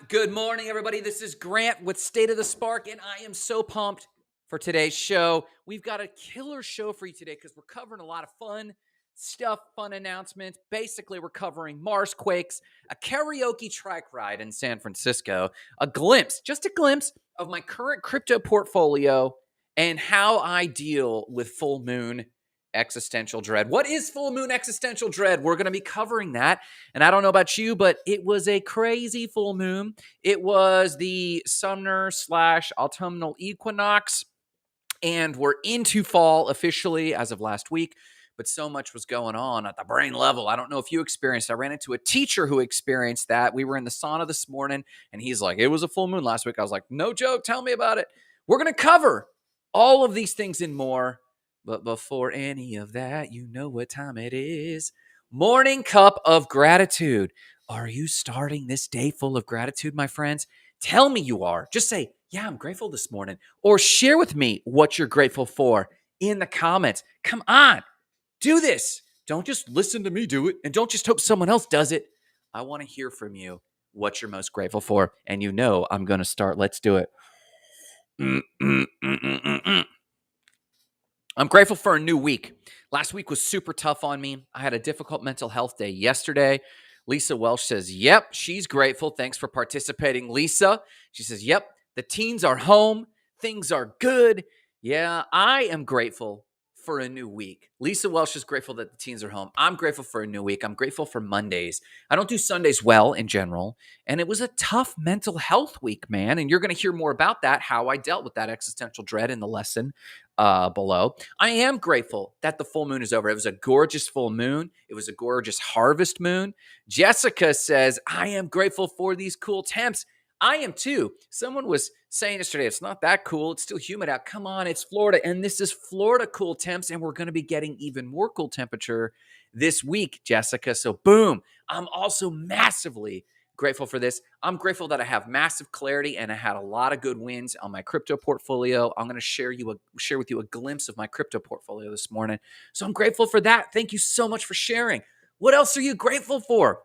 Good morning, everybody. This is Grant with State of the Spark, and I am so pumped for today's show. We've got a killer show for you today because we're covering a lot of fun stuff, fun announcements. Basically, we're covering Marsquakes, a karaoke trike ride in San Francisco, just a glimpse of my current crypto portfolio and how I deal with full moon existential dread. What is full moon existential dread? We're going to be covering that. And I don't know about you, but it was a crazy full moon. It was the summer / autumnal equinox, and we're into fall officially as of last week. But so much was going on at the brain level. I don't know if you experienced. I ran into a teacher who experienced that. We were in the sauna this morning, and he's like, it was a full moon last week. I was like, no joke. Tell me about it. We're going to cover all of these things and more. But before any of that, you know what time it is. Morning cup of gratitude. Are you starting this day full of gratitude, my friends? Tell me you are. Just say, yeah, I'm grateful this morning. Or share with me what you're grateful for in the comments. Come on, do this. Don't just listen to me do it. And don't just hope someone else does it. I want to hear from you what you're most grateful for. And you know I'm going to start. Let's do it. I'm grateful for a new week. Last week was super tough on me. I had a difficult mental health day yesterday. Lisa Welsh says, yep, she's grateful. Thanks for participating, Lisa. She says, yep, the teens are home. Things are good. Yeah, I am grateful for a new week. Lisa Welsh is grateful that the teens are home. I'm grateful for a new week. I'm grateful for Mondays. I don't do Sundays well in general. And it was a tough mental health week, man. And you're going to hear more about that, how I dealt with that existential dread in the lesson below. I am grateful that the full moon is over. It was a gorgeous full moon. It was a gorgeous harvest moon. Jessica says, I am grateful for these cool temps. I am too. Someone was saying yesterday, it's not that cool. It's still humid out. Come on, it's Florida. And this is Florida cool temps. And we're going to be getting even more cool temperature this week, Jessica. So boom, I'm also massively grateful for this. I'm grateful that I have massive clarity and I had a lot of good wins on my crypto portfolio. I'm going to share with you a glimpse of my crypto portfolio this morning. So I'm grateful for that. Thank you so much for sharing. What else are you grateful for?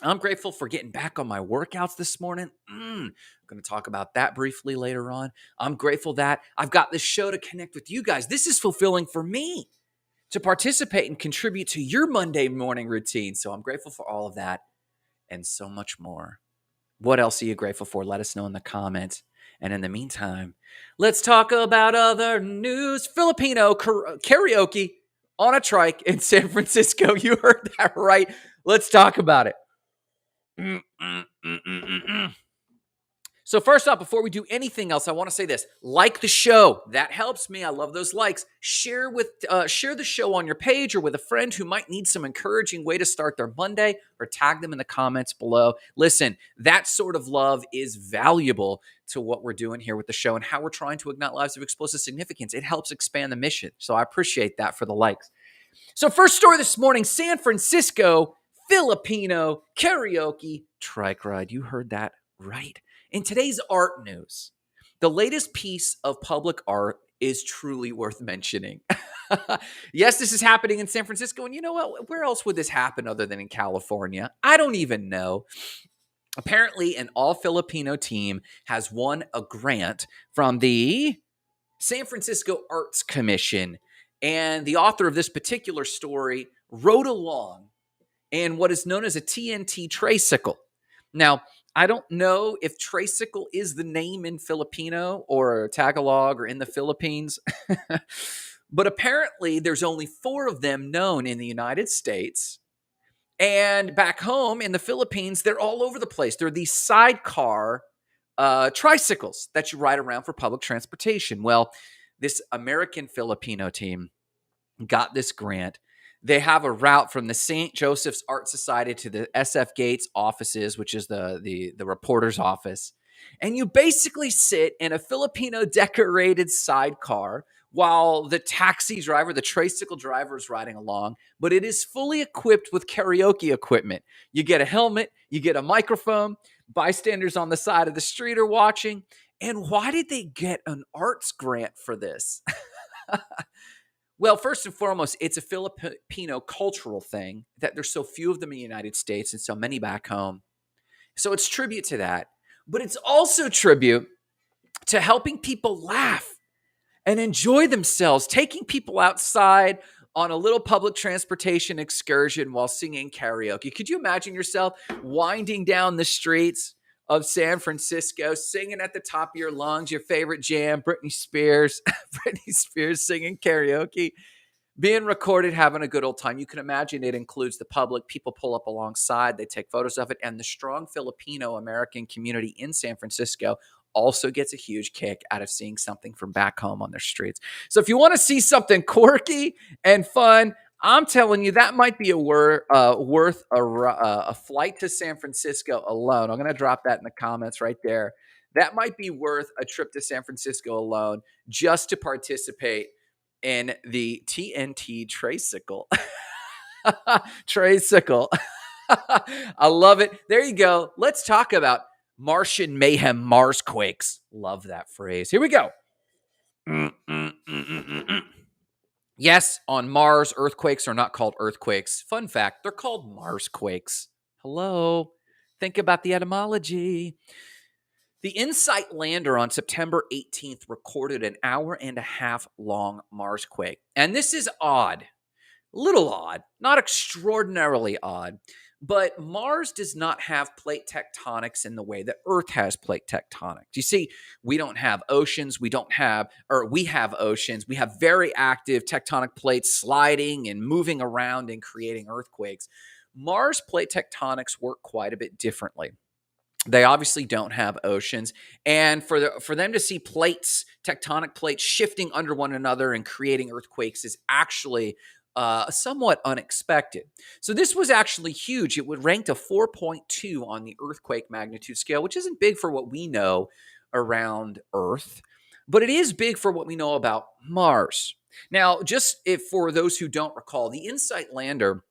I'm grateful for getting back on my workouts this morning. I'm going to talk about that briefly later on. I'm grateful that I've got this show to connect with you guys. This is fulfilling for me to participate and contribute to your Monday morning routine. So I'm grateful for all of that and so much more. What else are you grateful for? Let us know in the comments. And in the meantime, let's talk about other news. Filipino karaoke on a trike in San Francisco. You heard that right. Let's talk about it. So first off, before we do anything else, I want to say this. Like the show. That helps me. I love those likes. Share the show on your page or with a friend who might need some encouraging way to start their Monday, or tag them in the comments below. Listen, that sort of love is valuable to what we're doing here with the show and how we're trying to ignite lives of explosive significance. It helps expand the mission. So I appreciate that for the likes. So first story this morning, San Francisco-Filipino Karaoke Trike Ride. You heard that right. In today's art news, the latest piece of public art is truly worth mentioning. Yes, this is happening in San Francisco. And you know what? Where else would this happen other than in California? I don't even know. Apparently, an all-Filipino team has won a grant from the San Francisco Arts Commission. And the author of this particular story rode along in what is known as a TNT tricycle. Now, I don't know if tricycle is the name in Filipino or Tagalog or in the Philippines, but apparently there's only 4 of them known in the United States. And back home in the Philippines, they're all over the place. They're these sidecar tricycles that you ride around for public transportation. Well, this American Filipino team got this grant. They have a route from the St. Joseph's Art Society to the SF Gates offices, which is the reporter's office. And you basically sit in a Filipino decorated sidecar while the taxi driver, the tricycle driver, is riding along. But it is fully equipped with karaoke equipment. You get a helmet, you get a microphone, bystanders on the side of the street are watching. And why did they get an arts grant for this? Well, first and foremost, it's a Filipino cultural thing that there's so few of them in the United States and so many back home. So it's tribute to that, but it's also tribute to helping people laugh and enjoy themselves, taking people outside on a little public transportation excursion while singing karaoke. Could you imagine yourself winding down the streets of San Francisco, singing at the top of your lungs, your favorite jam, Britney Spears, Britney Spears singing karaoke, being recorded, having a good old time? You can imagine it includes the public. People pull up alongside, they take photos of it, and the strong Filipino-American community in San Francisco also gets a huge kick out of seeing something from back home on their streets. So if you want to see something quirky and fun, I'm telling you, that might be worth a flight to San Francisco alone. I'm going to drop that in the comments right there. That might be worth a trip to San Francisco alone just to participate in the TNT tricycle. Tricycle. I love it. There you go. Let's talk about Martian Mayhem Marsquakes. Love that phrase. Here we go. Yes, on Mars, earthquakes are not called earthquakes. Fun fact, they're called Marsquakes. Hello. Think about the etymology. The InSight lander on September 18th recorded an hour-and-a-half long Marsquake. And this is odd. A little odd. Not extraordinarily odd. But Mars does not have plate tectonics in the way that Earth has plate tectonics. You see, we don't have oceans. We have oceans. We have very active tectonic plates sliding and moving around and creating earthquakes. Mars plate tectonics work quite a bit differently. They obviously don't have oceans. And for them to see tectonic plates shifting under one another and creating earthquakes is actually somewhat unexpected. So this was actually huge. It would rank a 4.2 on the earthquake magnitude scale, which isn't big for what we know around Earth, but it is big for what we know about Mars. Now, for those who don't recall, the InSight lander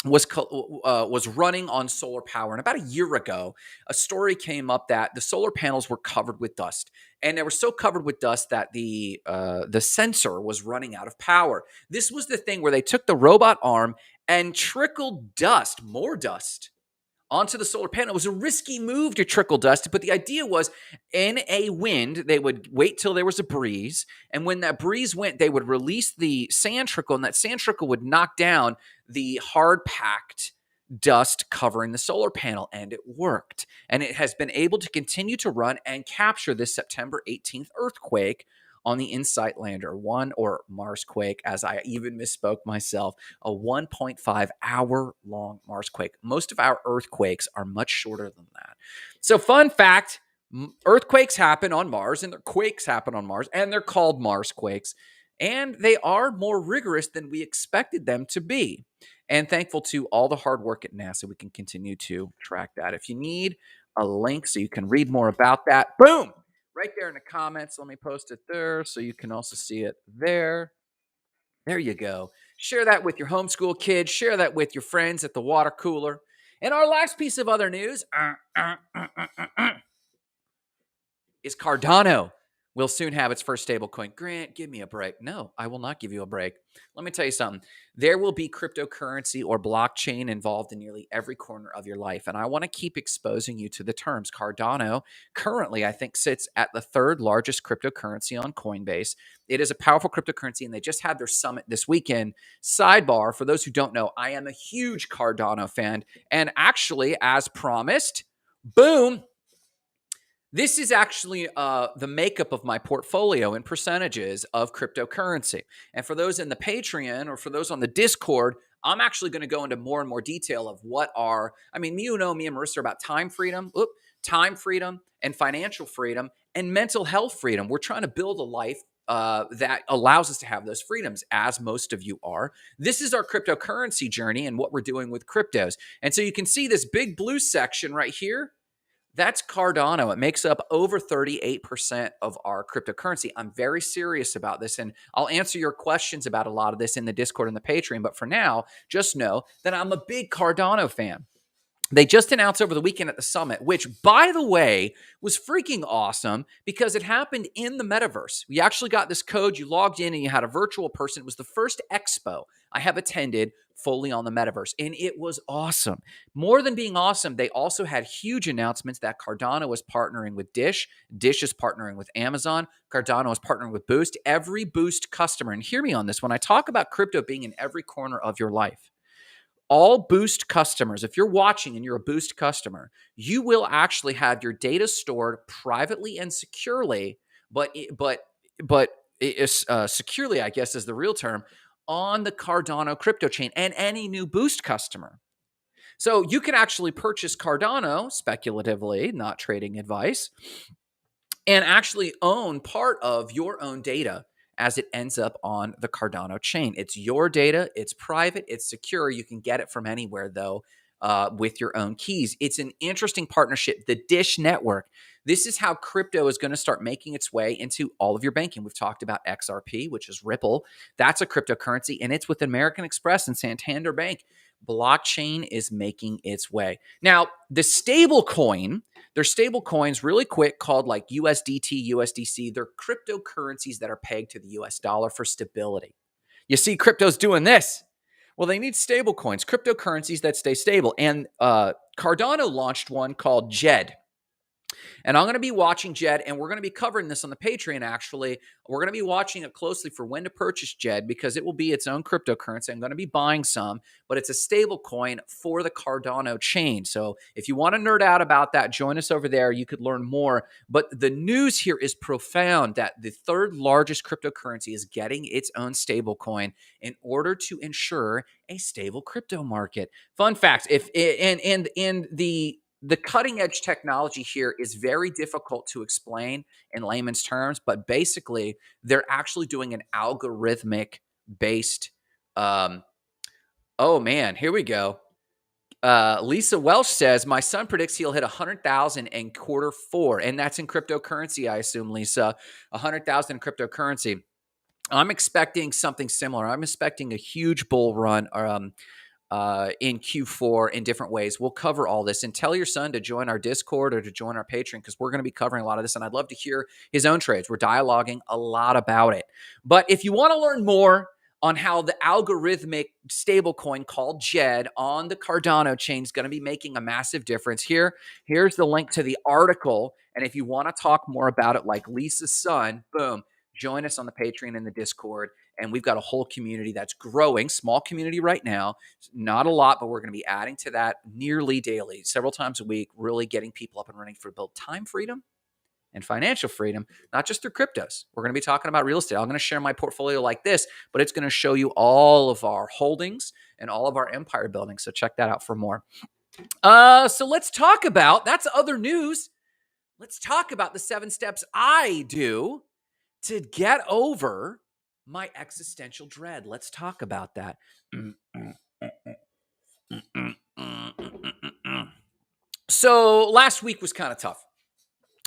was running on solar power. And about a year ago, a story came up that the solar panels were covered with dust. And they were so covered with dust that the sensor was running out of power. This was the thing where they took the robot arm and trickled more dust, onto the solar panel. It was a risky move to trickle dust, but the idea was in a wind, they would wait till there was a breeze. And when that breeze went, they would release the sand trickle, and that sand trickle would knock down the hard-packed dust covering the solar panel, and it worked. And it has been able to continue to run and capture this September 18th earthquake on the InSight lander, or Marsquake, as I even misspoke myself, a 1.5 hour long Marsquake. Most of our earthquakes are much shorter than that. So fun fact, earthquakes happen on Mars and their quakes happen on Mars, and they're called Marsquakes. And they are more rigorous than we expected them to be. And thankful to all the hard work at NASA, we can continue to track that. If you need a link so you can read more about that, boom! Right there in the comments. Let me post it there so you can also see it there. There you go. Share that with your homeschool kids. Share that with your friends at the water cooler. And our last piece of other news is Cardano will soon have its first stablecoin. Grant, give me a break. No, I will not give you a break. Let me tell you something. There will be cryptocurrency or blockchain involved in nearly every corner of your life. And I want to keep exposing you to the terms. Cardano currently, I think, sits at the third largest cryptocurrency on Coinbase. It is a powerful cryptocurrency, and they just had their summit this weekend. Sidebar, for those who don't know, I am a huge Cardano fan. And actually, as promised, boom, this is actually the makeup of my portfolio in percentages of cryptocurrency. And for those in the Patreon or for those on the Discord, I'm actually going to go into more and more detail of me and Marissa are about time freedom and financial freedom and mental health freedom. We're trying to build a life that allows us to have those freedoms, as most of you are. This is our cryptocurrency journey and what we're doing with cryptos. And so you can see this big blue section right here. That's Cardano. It makes up over 38% of our cryptocurrency. I'm very serious about this, and I'll answer your questions about a lot of this in the Discord and the Patreon. But for now, just know that I'm a big Cardano fan. They just announced over the weekend at the summit, which, by the way, was freaking awesome because it happened in the metaverse. We actually got this code. You logged in and you had a virtual person. It was the first expo I have attended fully on the metaverse. And it was awesome. More than being awesome, they also had huge announcements that Cardano was partnering with Dish. Dish is partnering with Amazon. Cardano is partnering with Boost. Every Boost customer, and hear me on this, when I talk about crypto being in every corner of your life, all Boost customers, if you're watching and you're a Boost customer, you will actually have your data stored privately and securely, but securely, I guess is the real term, on the Cardano crypto chain and any new Boost customer. So you can actually purchase Cardano speculatively, not trading advice, and actually own part of your own data as it ends up on the Cardano chain. It's your data. It's private. It's secure. You can get it from anywhere, though, with your own keys. It's an interesting partnership. The Dish network. This is how crypto is going to start making its way into all of your banking. We've talked about XRP, which is Ripple. That's a cryptocurrency, and it's with American Express and Santander Bank. Blockchain is making its way. Now, the stable coin, there's stable coins really quick called like USDT, USDC. They're cryptocurrencies that are pegged to the US dollar for stability. You see crypto's doing this. Well, they need stable coins, cryptocurrencies that stay stable. And Cardano launched one called JED. And I'm going to be watching JED, and we're going to be covering this on the Patreon, actually. We're going to be watching it closely for when to purchase JED because it will be its own cryptocurrency. I'm going to be buying some, but it's a stable coin for the Cardano chain. So if you want to nerd out about that, join us over there. You could learn more. But the news here is profound that the third largest cryptocurrency is getting its own stable coin in order to ensure a stable crypto market. Fun fact, the cutting edge technology here is very difficult to explain in layman's terms, but basically they're actually doing an algorithmic based, oh man, here we go. Lisa Welsh says, my son predicts he'll hit 100,000 in Q4. And that's in cryptocurrency, I assume, Lisa, 100,000 in cryptocurrency. I'm expecting something similar. I'm expecting a huge bull run, in Q4 in different ways. We'll cover all this, and tell your son to join our Discord or to join our Patreon because we're going to be covering a lot of this, and I'd love to hear his own trades. We're dialoguing a lot about it. But if you want to learn more on how the algorithmic stablecoin called JED on the Cardano chain is going to be making a massive difference, here's the link to the article. And if you want to talk more about it like Lisa's son, boom, join us on the Patreon and the Discord. And we've got a whole community that's growing, small community right now. Not a lot, but we're going to be adding to that nearly daily, several times a week, really getting people up and running for both time freedom and financial freedom, not just through cryptos. We're going to be talking about real estate. I'm going to share my portfolio like this, but it's going to show you all of our holdings and all of our empire building. So check that out for more. So let's talk about, that's other news. Let's talk about the 7 steps I do to get over my existential dread. Let's talk about that. So last week was kind of tough.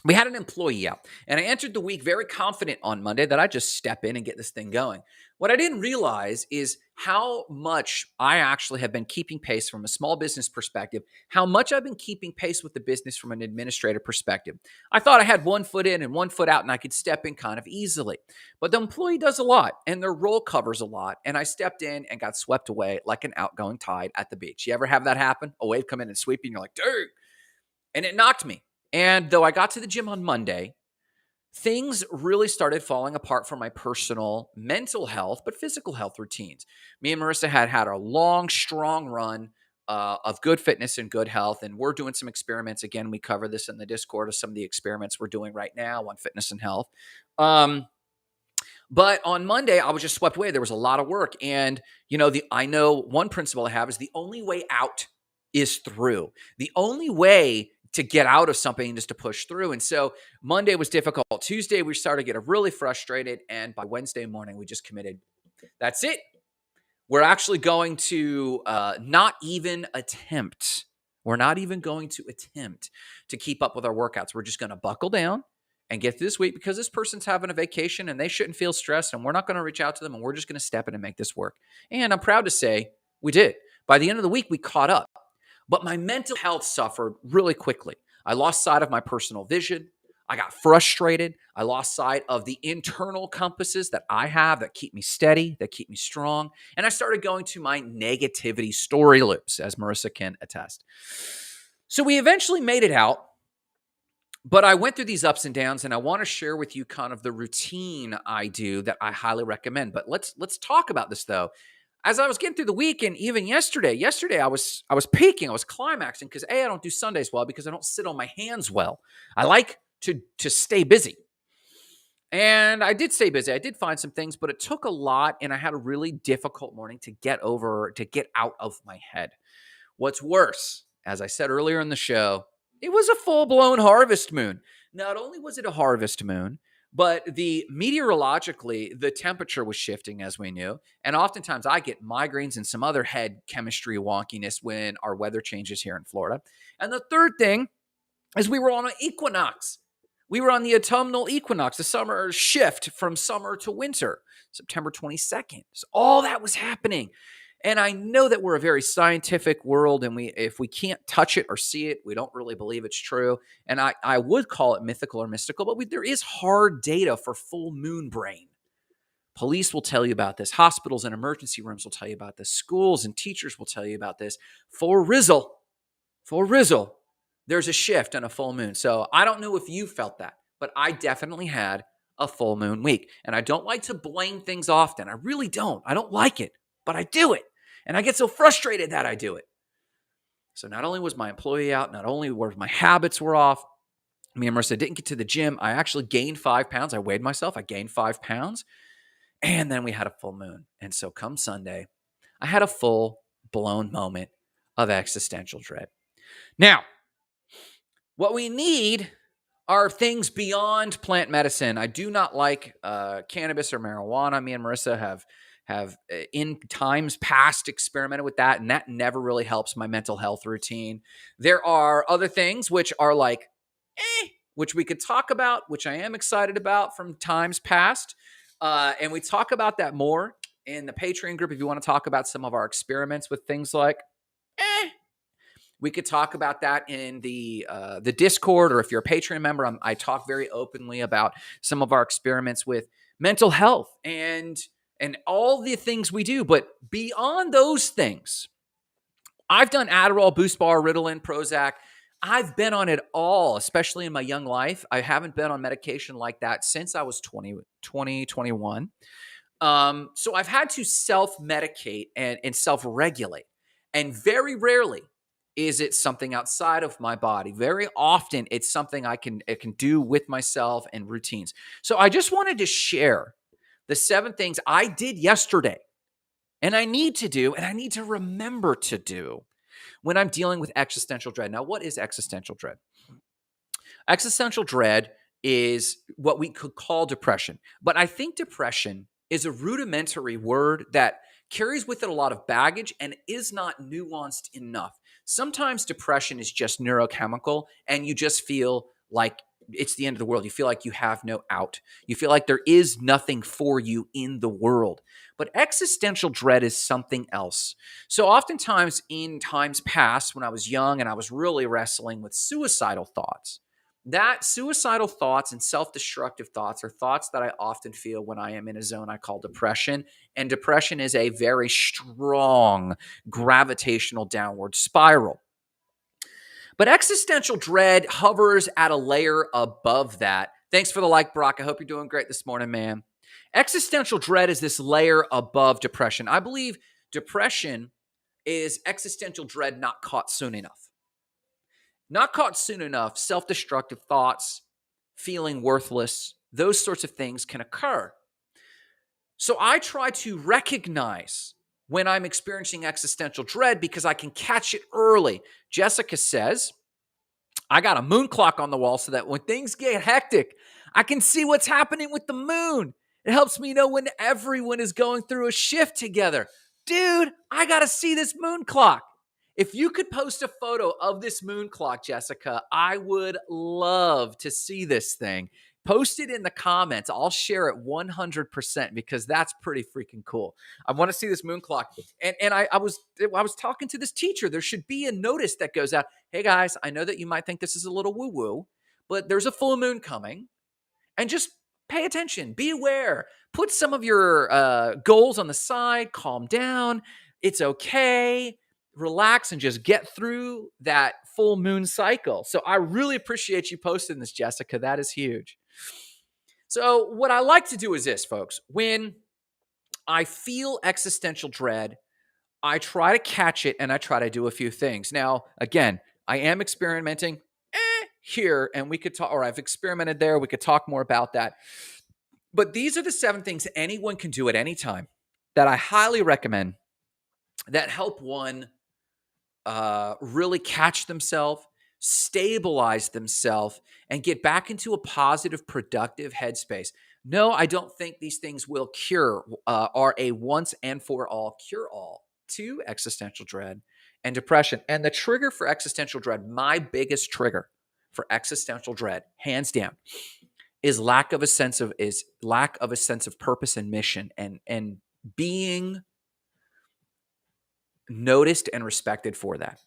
We had an employee out, and I entered the week very confident on Monday that I'd just step in and get this thing going. What I didn't realize is how much I actually have been keeping pace from a small business perspective, how much I've been keeping pace with the business from an administrator perspective. I thought I had 1 foot in and 1 foot out, and I could step in kind of easily. But the employee does a lot, and their role covers a lot, and I stepped in and got swept away like an outgoing tide at the beach. You ever have that happen? A wave come in and sweep you, and you're like, dude. And it knocked me. And though I got to the gym on Monday, things really started falling apart for my personal mental health, but physical health routines. Me and Marissa had a long, strong run of good fitness and good health, and we're doing some experiments. Again, we cover this in the Discord of some of the experiments we're doing right now on fitness and health. But on Monday, I was just swept away. There was a lot of work. And, I know one principle I have is the only way out is through. The only way to get out of something is to push through. And so Monday was difficult. Tuesday, we started getting really frustrated. And by Wednesday morning, we just committed. That's it. We're actually going to not even attempt. We're not even going to attempt to keep up with our workouts. We're just going to buckle down and get through this week because this person's having a vacation and they shouldn't feel stressed. And we're not going to reach out to them. And we're just going to step in and make this work. And I'm proud to say we did. By the end of the week, we caught up. But my mental health suffered really quickly. I lost sight of my personal vision. I got frustrated. I lost sight of the internal compasses that I have that keep me steady, that keep me strong. And I started going to my negativity story loops, as Marissa can attest. So we eventually made it out. But I went through these ups and downs, and I want to share with you kind of the routine I do that I highly recommend. But let's talk about this though. As I was getting through the week, and even yesterday I was peaking, I was climaxing because I don't do Sundays well because I don't sit on my hands well. I like to stay busy, and I did stay busy. I did find some things, but it took a lot, and I had a really difficult morning to get out of my head. What's worse, as I said earlier in the show, it was a full-blown harvest moon. Not only was it a harvest moon, but meteorologically, the temperature was shifting, as we knew. And oftentimes I get migraines and some other head chemistry wonkiness when our weather changes here in Florida. And the third thing is we were on an equinox. We were on the autumnal equinox, the summer shift from summer to winter, September 22nd. So all that was happening. And I know that we're a very scientific world, and if we can't touch it or see it, we don't really believe it's true. And I would call it mythical or mystical, but there is hard data for full moon brain. Police will tell you about this. Hospitals and emergency rooms will tell you about this. Schools and teachers will tell you about this. For Rizzle, there's a shift on a full moon. So I don't know if you felt that, but I definitely had a full moon week. And I don't like to blame things often. I really don't. I don't like it, but I do it. And I get so frustrated that I do it. So not only was my employee out, not only were my habits were off, me and Marissa didn't get to the gym. I actually gained 5 pounds. I weighed myself. I gained 5 pounds. And then we had a full moon. And so come Sunday, I had a full-blown moment of existential dread. Now, what we need are things beyond plant medicine. I do not like cannabis or marijuana. Me and Marissa have in times past experimented with that, and that never really helps my mental health routine. There are other things which are like, which we could talk about, which I am excited about from times past. And we talk about that more in the Patreon group if you want to talk about some of our experiments with things like, we could talk about that in the Discord, or if you're a Patreon member, I talk very openly about some of our experiments with mental health and all the things we do. But beyond those things, I've done Adderall, Boost Bar, Ritalin, Prozac. I've been on it all, especially in my young life. I haven't been on medication like that since I was 21. So I've had to self-medicate and self-regulate. And very rarely is it something outside of my body. Very often it's something I can do with myself and routines. So I just wanted to share the 7 things I did yesterday, and I need to do, and I need to remember to do when I'm dealing with existential dread. Now, what is existential dread? Existential dread is what we could call depression. But I think depression is a rudimentary word that carries with it a lot of baggage and is not nuanced enough. Sometimes depression is just neurochemical, and you just feel like it's the end of the world. You feel like you have no out. You feel like there is nothing for you in the world. But existential dread is something else. So oftentimes in times past, when I was young and I was really wrestling with suicidal thoughts, that suicidal thoughts and self-destructive thoughts are thoughts that I often feel when I am in a zone I call depression. And depression is a very strong gravitational downward spiral. But existential dread hovers at a layer above that. Thanks for the like, Brock. I hope you're doing great this morning, man. Existential dread is this layer above depression. I believe depression is existential dread not caught soon enough. Not caught soon enough, self-destructive thoughts, feeling worthless, those sorts of things can occur. So I try to recognize when I'm experiencing existential dread because I can catch it early. Jessica says, I got a moon clock on the wall so that when things get hectic, I can see what's happening with the moon. It helps me know when everyone is going through a shift together. Dude, I got to see this moon clock. If you could post a photo of this moon clock, Jessica, I would love to see this thing. Post it in the comments. I'll share it 100% because that's pretty freaking cool. I want to see this moon clock. And I was talking to this teacher. There should be a notice that goes out. Hey guys, I know that you might think this is a little woo-woo, but there's a full moon coming, and just pay attention, be aware, put some of your goals on the side, calm down. It's okay. Relax and just get through that full moon cycle. So I really appreciate you posting this, Jessica. That is huge. So what I like to do is this, folks. When I feel existential dread, I try to catch it and I try to do a few things. Now, again, I am experimenting here, and we could talk, or I've experimented there. We could talk more about that. But these are the 7 things anyone can do at any time that I highly recommend that help one really catch themselves, stabilize themselves, and get back into a positive, productive headspace. No, I don't think these things will cure, are a once and for all cure-all to existential dread and depression. And the trigger for existential dread, my biggest trigger for existential dread, hands down, is lack of a sense of purpose and mission, and being noticed and respected for that.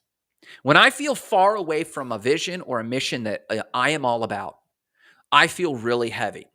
When I feel far away from a vision or a mission that I am all about, I feel really heavy.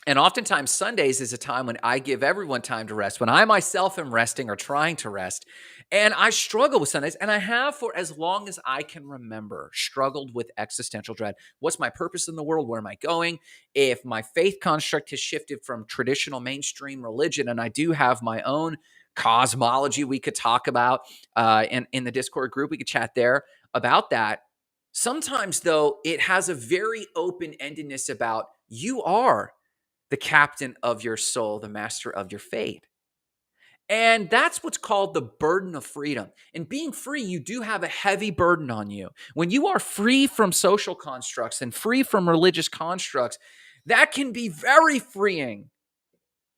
And oftentimes Sundays is a time when I give everyone time to rest, when I myself am resting or trying to rest. And I struggle with Sundays, and I have for as long as I can remember struggled with existential dread. What's my purpose in the world? Where am I going? If my faith construct has shifted from traditional mainstream religion, and I do have my own cosmology we could talk about in the Discord group, we could chat there about that. Sometimes, though, it has a very open-endedness about you are the captain of your soul, the master of your fate. And that's what's called the burden of freedom. And being free, you do have a heavy burden on you. When you are free from social constructs and free from religious constructs, that can be very freeing.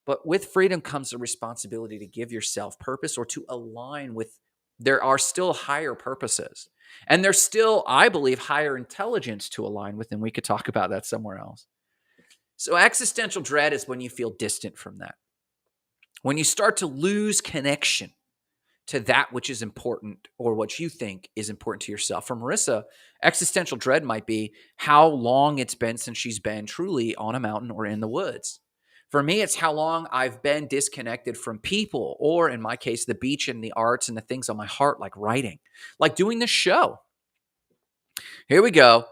But with freedom comes the responsibility to give yourself purpose, or to align with, there are still higher purposes. And there's still, I believe, higher intelligence to align with, and we could talk about that somewhere else. So existential dread is when you feel distant from that. When you start to lose connection to that which is important, or what you think is important to yourself. For Marissa, existential dread might be how long it's been since she's been truly on a mountain or in the woods. For me, it's how long I've been disconnected from people, or in my case, the beach and the arts and the things on my heart, like writing, like doing this show. Here we go.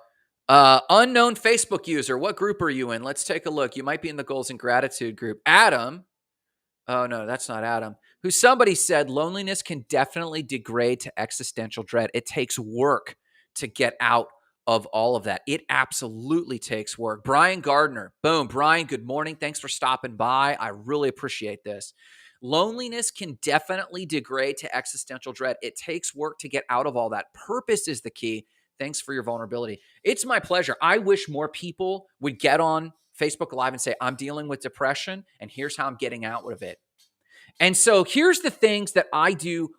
Unknown Facebook user. What group are you in? Let's take a look. You might be in the goals and gratitude group. Adam. Oh, no, that's not Adam. Who somebody said loneliness can definitely degrade to existential dread. It takes work to get out of all of that. It absolutely takes work. Brian Gardner. Boom. Brian, good morning. Thanks for stopping by. I really appreciate this. Loneliness can definitely degrade to existential dread. It takes work to get out of all that. Purpose is the key. Thanks for your vulnerability. It's my pleasure. I wish more people would get on Facebook Live and say, I'm dealing with depression, and here's how I'm getting out of it. And so here's the things that I do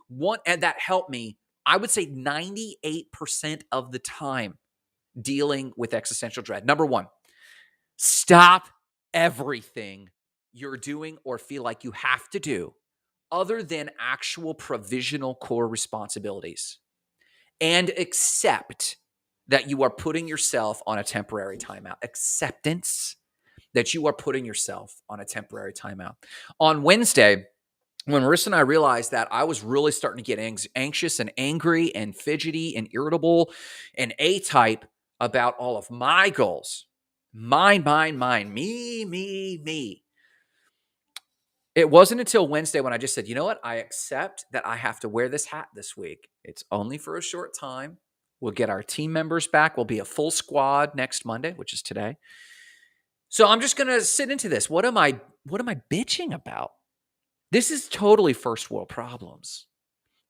and that help me, I would say 98% of the time dealing with existential dread. Number 1, stop everything you're doing or feel like you have to do other than actual provisional core responsibilities, and accept that you are putting yourself on a temporary timeout. Acceptance that you are putting yourself on a temporary timeout. On Wednesday, when Marissa and I realized that I was really starting to get anxious and angry and fidgety and irritable and A-type about all of my goals, mine, me. It wasn't until Wednesday when I just said, you know what? I accept that I have to wear this hat this week. It's only for a short time. We'll get our team members back. We'll be a full squad next Monday, which is today. So I'm just going to sit into this. What am I bitching about? This is totally first world problems.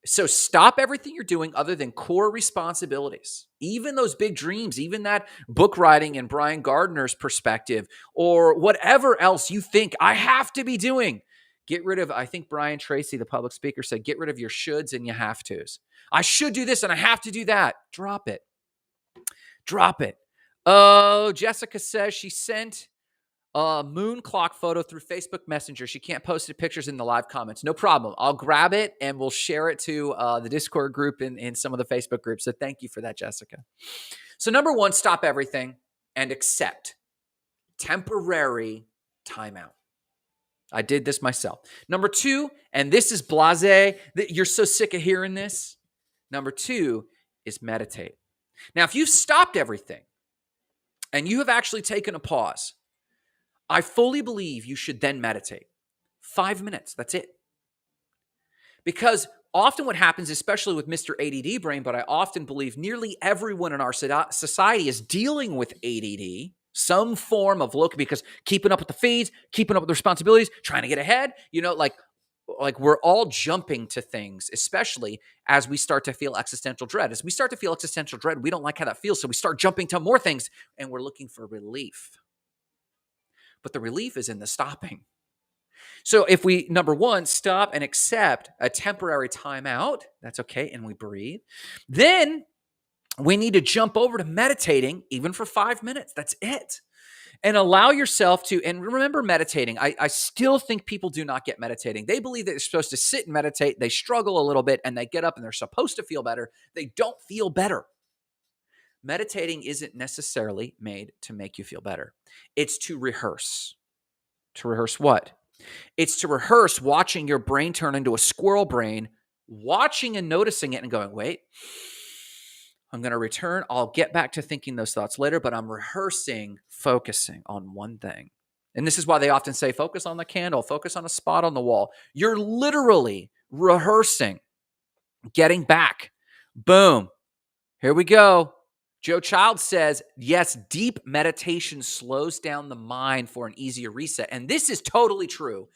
So stop everything you're doing other than core responsibilities, even those big dreams, even that book writing and Brian Gardner's perspective, or whatever else you think I have to be doing. Get rid of, I think Brian Tracy, the public speaker, said, get rid of your shoulds and you have tos. I should do this and I have to do that. Drop it. Oh, Jessica says she sent a moon clock photo through Facebook Messenger. She can't post the pictures in the live comments. No problem. I'll grab it and we'll share it to the Discord group and in some of the Facebook groups. So thank you for that, Jessica. So number 1, stop everything. and accept temporary timeout. I did this myself. Number 2, and this is blasé, you're so sick of hearing this. Number 2 is meditate. Now, if you've stopped everything and you have actually taken a pause, I fully believe you should then meditate. 5 minutes, that's it. Because often what happens, especially with Mr. ADD brain, but I often believe nearly everyone in our society is dealing with ADD, some form of because keeping up with the feeds, keeping up with the responsibilities, trying to get ahead, like we're all jumping to things, especially as we start to feel existential dread. As we start to feel existential dread, we don't like how that feels. So we start jumping to more things and we're looking for relief. But the relief is in the stopping. So if we, number 1, stop and accept a temporary timeout, that's okay, and we breathe, then we need to jump over to meditating, even for 5 minutes. That's it. And allow yourself to, and remember meditating. I still think people do not get meditating. They believe that they're supposed to sit and meditate. They struggle a little bit and they get up and they're supposed to feel better. They don't feel better. Meditating isn't necessarily made to make you feel better. It's to rehearse. To rehearse what? It's to rehearse watching your brain turn into a squirrel brain, watching and noticing it and going, wait, I'm going to return. I'll get back to thinking those thoughts later, but I'm rehearsing, focusing on one thing. And this is why they often say, focus on the candle, focus on a spot on the wall. You're literally rehearsing, getting back. Boom. Here we go. Joe Child says, yes, deep meditation slows down the mind for an easier reset. And this is totally true.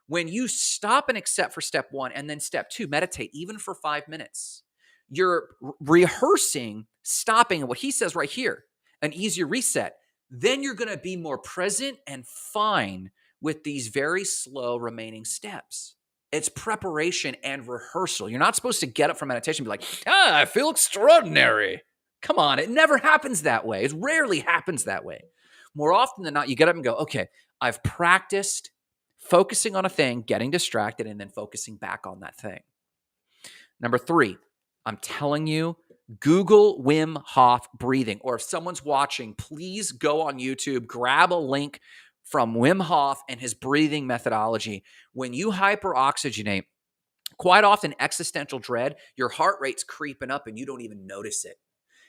When you stop and accept for step 1 and then step 2, meditate even for 5 minutes. You're rehearsing, stopping, and what he says right here, an easier reset. Then you're going to be more present and fine with these very slow remaining steps. It's preparation and rehearsal. You're not supposed to get up from meditation and be like, I feel extraordinary. Come on, it never happens that way. It rarely happens that way. More often than not, you get up and go, okay, I've practiced focusing on a thing, getting distracted, and then focusing back on that thing. Number 3, I'm telling you, Google Wim Hof breathing. Or if someone's watching, please go on YouTube, grab a link from Wim Hof and his breathing methodology. When you hyperoxygenate, quite often existential dread, your heart rate's creeping up and you don't even notice it.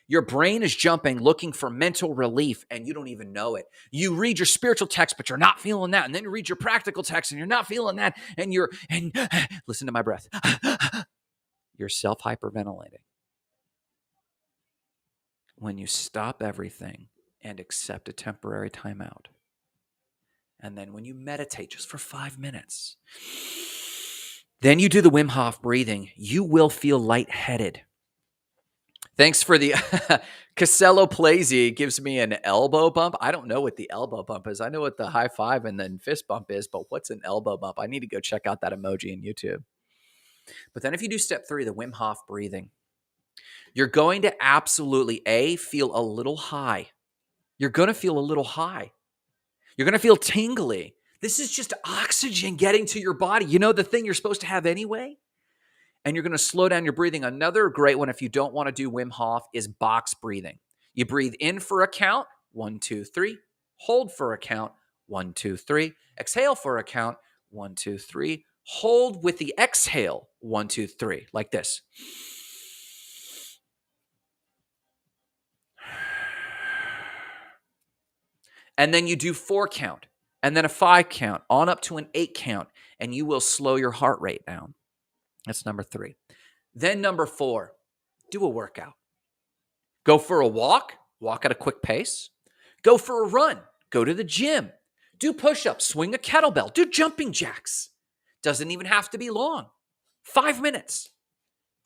Your brain is jumping, looking for mental relief, and you don't even know it. You read your spiritual text, but you're not feeling that. And then you read your practical text, and you're not feeling that. And listen to my breath. You're self-hyperventilating. When you stop everything and accept a temporary timeout, and then when you meditate just for 5 minutes, then you do the Wim Hof breathing, you will feel lightheaded. Thanks for the Casello Plazy gives me an elbow bump. I don't know what the elbow bump is. I know what the high five and then fist bump is, but what's an elbow bump? I need to go check out that emoji in YouTube. But then if you do step 3, the Wim Hof breathing, you're going to absolutely, feel a little high. You're going to feel a little high. You're going to feel tingly. This is just oxygen getting to your body. You know the thing you're supposed to have anyway? And you're going to slow down your breathing. Another great one, if you don't want to do Wim Hof, is box breathing. You breathe in for a count, 1, 2, 3. Hold for a count, 1, 2, 3. Exhale for a count, 1, 2, 3. Hold with the exhale, 1, 2, 3, like this. And then you do 4 count, and then a 5 count, on up to an 8 count, and you will slow your heart rate down. That's number 3. Then number 4, do a workout. Go for a walk at a quick pace. Go for a run, go to the gym. Do push-ups, swing a kettlebell, do jumping jacks. Doesn't even have to be long. 5 minutes,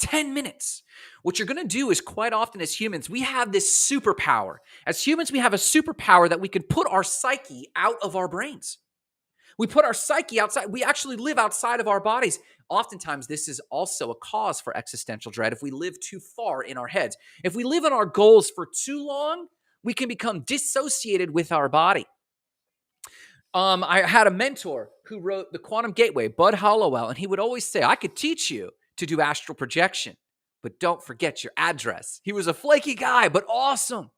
10 minutes. What you're going to do is quite often as humans, we have this superpower. As humans, we have a superpower that we can put our psyche out of our brains. We put our psyche outside. We actually live outside of our bodies. Oftentimes, this is also a cause for existential dread if we live too far in our heads. If we live on our goals for too long, we can become dissociated with our body. I had a mentor who wrote The Quantum Gateway, Bud Hollowell, and he would always say, I could teach you to do astral projection, but don't forget your address. He was a flaky guy, but awesome.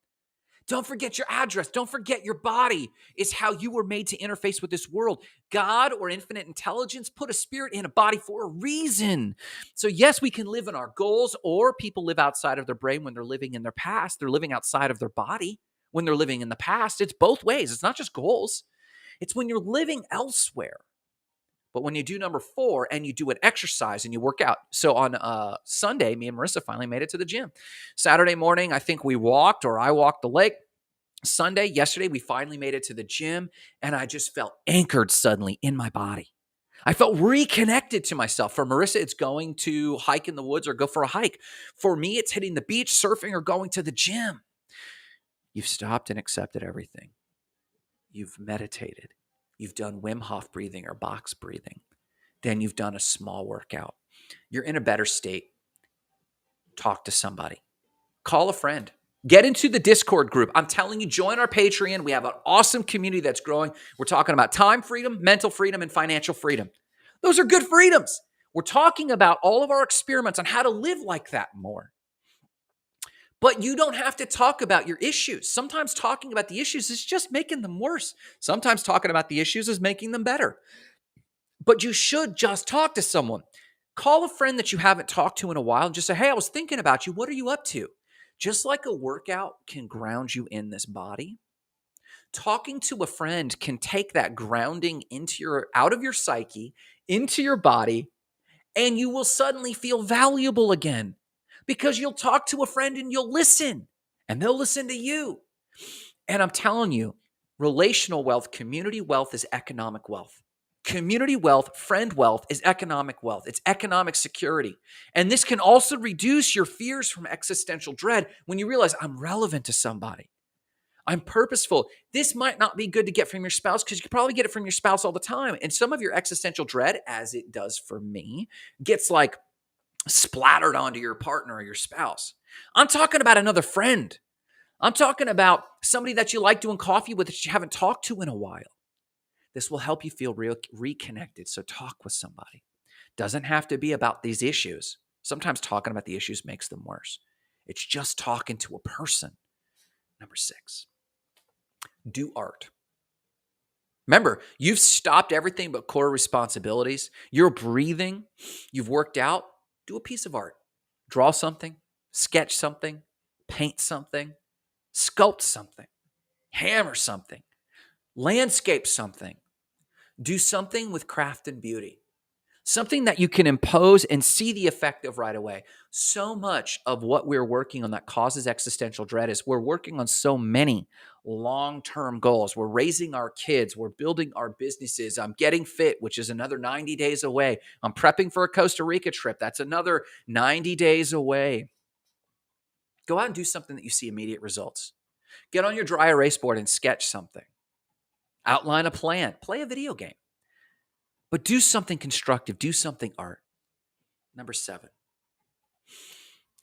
Don't forget your address. Don't forget your body is how you were made to interface with this world. God or infinite intelligence put a spirit in a body for a reason. So, yes, we can live in our goals, or people live outside of their brain when they're living in their past. They're living outside of their body when they're living in the past. It's both ways. It's not just goals, it's when you're living elsewhere. But when you do number 4 and you do an exercise and you work out. So on Sunday, me and Marissa finally made it to the gym. Saturday morning, I think we walked, or I walked the lake. Sunday, yesterday, we finally made it to the gym, and I just felt anchored suddenly in my body. I felt reconnected to myself. For Marissa, it's going to hike in the woods or go for a hike. For me, it's hitting the beach, surfing, or going to the gym. You've stopped and accepted everything. You've meditated. You've done Wim Hof breathing or box breathing. Then you've done a small workout. You're in a better state. Talk to somebody. Call a friend. Get into the Discord group. I'm telling you, join our Patreon. We have an awesome community that's growing. We're talking about time freedom, mental freedom, and financial freedom. Those are good freedoms. We're talking about all of our experiments on how to live like that more. But you don't have to talk about your issues. Sometimes talking about the issues is just making them worse. Sometimes talking about the issues is making them better. But you should just talk to someone. Call a friend that you haven't talked to in a while and just say, hey, I was thinking about you. What are you up to? Just like a workout can ground you in this body, talking to a friend can take that grounding out of your psyche, into your body, and you will suddenly feel valuable again. Because you'll talk to a friend and you'll listen, and they'll listen to you. And I'm telling you, relational wealth, community wealth is economic wealth. Community wealth, friend wealth is economic wealth. It's economic security. And this can also reduce your fears from existential dread when you realize I'm relevant to somebody. I'm purposeful. This might not be good to get from your spouse because you can probably get it from your spouse all the time. And some of your existential dread, as it does for me, gets like splattered onto your partner or your spouse. I'm talking about another friend. I'm talking about somebody that you like doing coffee with that you haven't talked to in a while. This will help you feel reconnected. So talk with somebody. Doesn't have to be about these issues. Sometimes talking about the issues makes them worse. It's just talking to a person. Number 6, do art. Remember, you've stopped everything but core responsibilities. You're breathing. You've worked out. Do a piece of art. Draw something, sketch something, paint something, sculpt something, hammer something, landscape something. Do something with craft and beauty. Something that you can impose and see the effect of right away. So much of what we're working on that causes existential dread is we're working on so many long-term goals. We're raising our kids. We're building our businesses. I'm getting fit, which is another 90 days away. I'm prepping for a Costa Rica trip. That's another 90 days away. Go out and do something that you see immediate results. Get on your dry erase board and sketch something. Outline a plan. Play a video game. But do something constructive. Do something art. Number 7,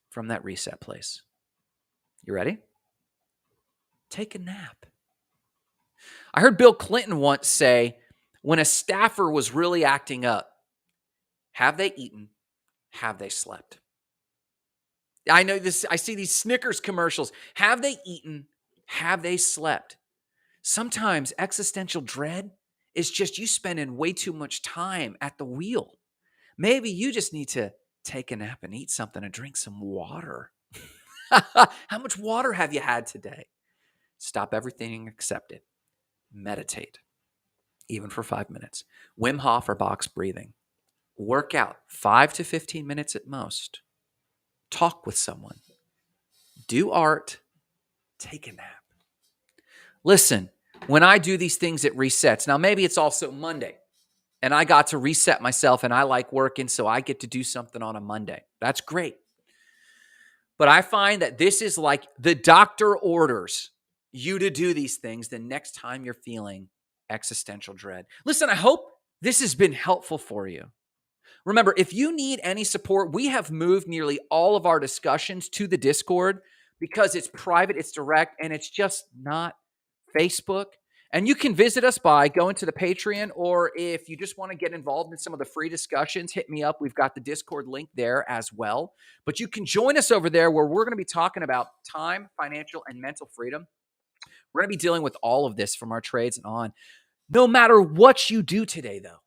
from that reset place. You ready? Take a nap. I heard Bill Clinton once say, when a staffer was really acting up, have they eaten? Have they slept? I know this. I see these Snickers commercials. Have they eaten? Have they slept? Sometimes existential dread is just you spending way too much time at the wheel. Maybe you just need to take a nap and eat something and drink some water. How much water have you had today? Stop everything and accept it. Meditate, even for 5 minutes. Wim Hof or box breathing. Work out 5 to 15 minutes at most. Talk with someone. Do art. Take a nap. Listen, when I do these things, it resets. Now, maybe it's also Monday, and I got to reset myself, and I like working, so I get to do something on a Monday. That's great. But I find that this is like the doctor orders you to do these things the next time you're feeling existential dread. Listen, I hope this has been helpful for you. Remember, if you need any support, we have moved nearly all of our discussions to the Discord because it's private, it's direct, and it's just not Facebook. And you can visit us by going to the Patreon, or if you just want to get involved in some of the free discussions, hit me up. We've got the Discord link there as well. But you can join us over there where we're going to be talking about time, financial, and mental freedom. We're going to be dealing with all of this from our trades and on. No matter what you do today, though,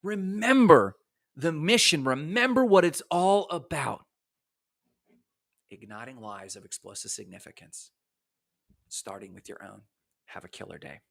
remember the mission. Remember what it's all about. Igniting lives of explosive significance, starting with your own. Have a killer day.